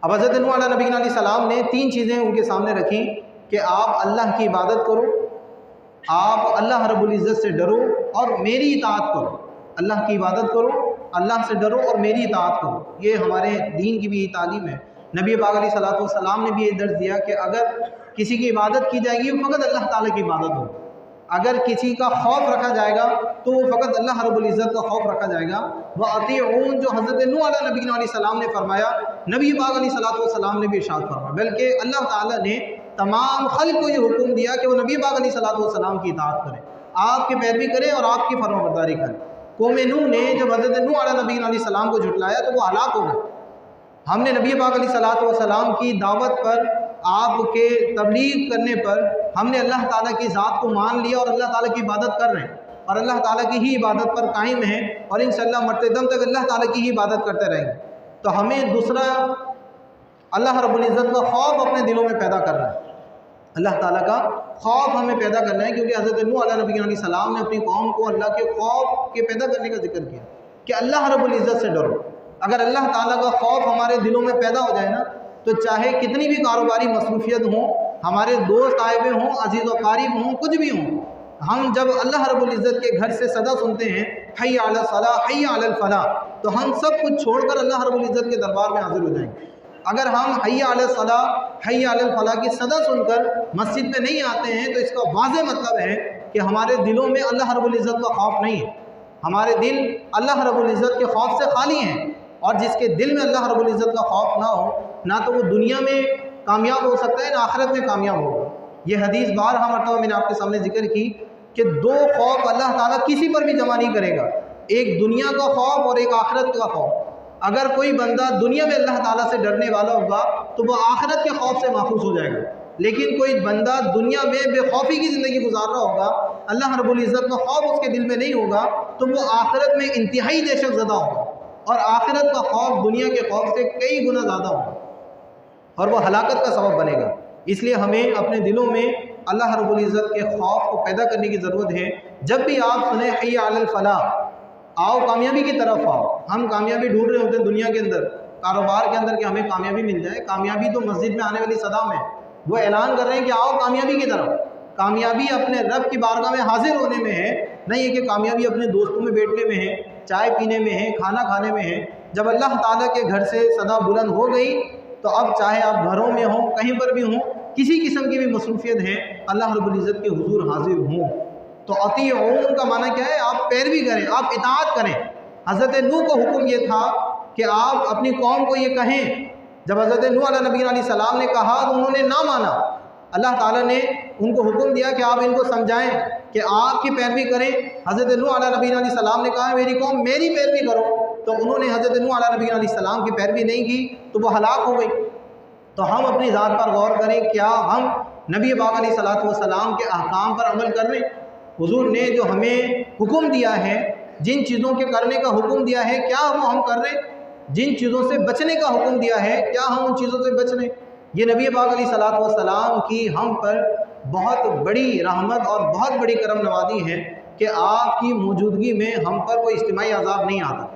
اب حضرت نوح علیہ نبی علیہ السلام نے 3 چیزیں ان کے سامنے رکھیں کہ آپ اللہ کی عبادت کرو، آپ اللہ رب العزت سے ڈرو اور میری اطاعت کرو۔ اللہ کی عبادت کرو، اللہ سے ڈرو اور میری اطاعت کرو۔ یہ ہمارے دین کی بھی تعلیم ہے۔ نبی پاک علیہ السلام نے بھی یہ درس دیا کہ اگر کسی کی عبادت کی جائے گی وہ فقط اللہ تعالیٰ کی عبادت ہو، اگر کسی کا خوف رکھا جائے گا تو وہ فقط اللہ رب العزت کا خوف رکھا جائے گا۔ وَأَطِيعُونَ جو حضرت نوح علیہ نبی علیہ السلام نے فرمایا، نبی پاک علیہ السلام نے بھی ارشاد فرمایا، بلکہ اللہ تعالیٰ نے تمام خلق کو یہ حکم دیا کہ وہ نبی پاک علیہ السلام کی اطاعت کریں، آپ کی پیروی کریں اور آپ کی فرمانبرداری کریں۔ قوم نوح نے جب حضرت نوح علیہ نبی علیہ السلام کو جھٹلایا تو وہ ہلاک ہو گئے۔ ہم نے نبی پاک علیہ السلام کی دعوت پر، آپ کے تبلیغ کرنے پر ہم نے اللہ تعالیٰ کی ذات کو مان لیا اور اللہ تعالیٰ کی عبادت کر رہے ہیں اور اللہ تعالیٰ کی ہی عبادت پر قائم ہیں اور انشاءاللہ مرتے دم تک اللہ تعالیٰ کی ہی عبادت کرتے رہیں گے۔ تو ہمیں دوسرا اللہ رب العزت کا خوف اپنے دلوں میں پیدا کرنا ہے، اللہ تعالیٰ کا خوف ہمیں پیدا کرنا ہے، کیونکہ حضرت نوح علیہ نبی علیہ السلام نے اپنی قوم کو اللہ کے خوف کے پیدا کرنے کا ذکر کیا کہ اللہ رب العزت سے ڈرو۔ اگر اللہ تعالیٰ کا خوف ہمارے دلوں میں پیدا ہو جائے نا تو چاہے کتنی بھی کاروباری مصروفیت ہوں، ہمارے دوست آئے ہوئے ہوں، عزیز و قریب ہوں، کچھ بھی ہوں، ہم جب اللہ رب العزت کے گھر سے صدا سنتے ہیں حی علی الصلاۃ حی علی الفلاح، تو ہم سب کچھ چھوڑ کر اللہ رب العزت کے دربار میں حاضر ہو جائیں گے۔ اگر ہم حی علی الصلاۃ حی علی الفلاح کی صدا سن کر مسجد میں نہیں آتے ہیں تو اس کا واضح مطلب ہے کہ ہمارے دلوں میں اللہ رب العزت کا خوف نہیں ہے، ہمارے دل اللہ رب العزت کے خوف سے خالی ہیں۔ اور جس کے دل میں اللہ رب العزت کا خوف نہ ہو، نہ تو وہ دنیا میں کامیاب ہو سکتا ہے نہ آخرت میں کامیاب ہوگا۔ یہ حدیث بارہا مرتبہ میں نے آپ کے سامنے ذکر کی کہ 2 خوف اللہ تعالیٰ کسی پر بھی جمع نہیں کرے گا، ایک دنیا کا خوف اور ایک آخرت کا خوف۔ اگر کوئی بندہ دنیا میں اللہ تعالیٰ سے ڈرنے والا ہوگا تو وہ آخرت کے خوف سے محفوظ ہو جائے گا، لیکن کوئی بندہ دنیا میں بے خوفی کی زندگی گزار رہا ہوگا، اللہ رب العزت کا خوف اس کے دل میں نہیں ہوگا، تو وہ آخرت میں انتہائی دہشت زدہ ہوگا اور آخرت کا خوف دنیا کے خوف سے کئی گنا زیادہ ہوگا اور وہ ہلاکت کا سبب بنے گا۔ اس لیے ہمیں اپنے دلوں میں اللہ رب العزت کے خوف کو پیدا کرنے کی ضرورت ہے۔ جب بھی آپ سنیں حی علی الفلاح، آؤ کامیابی کی طرف آؤ۔ ہم کامیابی ڈھونڈ رہے ہوتے ہیں دنیا کے اندر، کاروبار کے اندر کہ ہمیں کامیابی مل جائے۔ کامیابی تو مسجد میں آنے والی صدا میں، وہ اعلان کر رہے ہیں کہ آؤ کامیابی کی طرف۔ کامیابی اپنے رب کی بارگاہ میں حاضر ہونے میں ہے، نہیں ہے کہ کامیابی اپنے دوستوں میں بیٹھنے میں ہے، چائے پینے میں ہے، کھانا کھانے میں ہے۔ جب اللہ تعالیٰ کے گھر سے صدا بلند ہو گئی تو اب چاہے آپ گھروں میں ہوں، کہیں پر بھی ہوں، کسی قسم کی بھی مصروفیت ہے، اللہ رب العزت کے حضور حاضر ہوں۔ تو اطیعون کا معنی کیا ہے؟ آپ پیروی کریں، آپ اطاعت کریں۔ حضرت نوح کو حکم یہ تھا کہ آپ اپنی قوم کو یہ کہیں۔ جب حضرت نوح علیہ نبی علیہ السلام نے کہا تو انہوں نے نہ مانا۔ اللہ تعالیٰ نے ان کو حکم دیا کہ آپ ان کو سمجھائیں کہ آپ کی پیروی کریں۔ حضرت نوح علیہ نبی علیہ السلام نے کہا میری قوم میری پیروی کرو، تو انہوں نے حضرت نوح علیہ نبی علیہ السلام کی پیروی نہیں کی تو وہ ہلاک ہو گئی۔ تو ہم اپنی ذات پر غور کریں، کیا ہم نبی پاک علیہ السلام کے احکام پر عمل کر رہے ہیں؟ حضور نے جو ہمیں حکم دیا ہے، جن چیزوں کے کرنے کا حکم دیا ہے، کیا وہ ہم کر رہے ہیں؟ جن چیزوں سے بچنے کا حکم دیا ہے، کیا ہم ان چیزوں سے بچ رہے ہیں؟ یہ نبی پاک علیہ السلام کی ہم پر بہت بڑی رحمت اور بہت بڑی کرم نوازی ہے کہ آپ کی موجودگی میں ہم پر کوئی اجتماعی عذاب نہیں آتا۔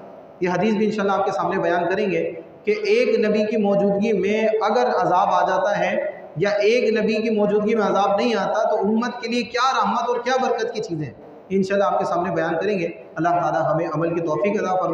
یہ حدیث بھی انشاءاللہ آپ کے سامنے بیان کریں گے کہ ایک نبی کی موجودگی میں اگر عذاب آ جاتا ہے یا ایک نبی کی موجودگی میں عذاب نہیں آتا تو امت کے لیے کیا رحمت اور کیا برکت کی چیزیں انشاءاللہ آپ کے سامنے بیان کریں گے۔ اللہ تعالی ہمیں عمل کی توفیق عطا فرمائے۔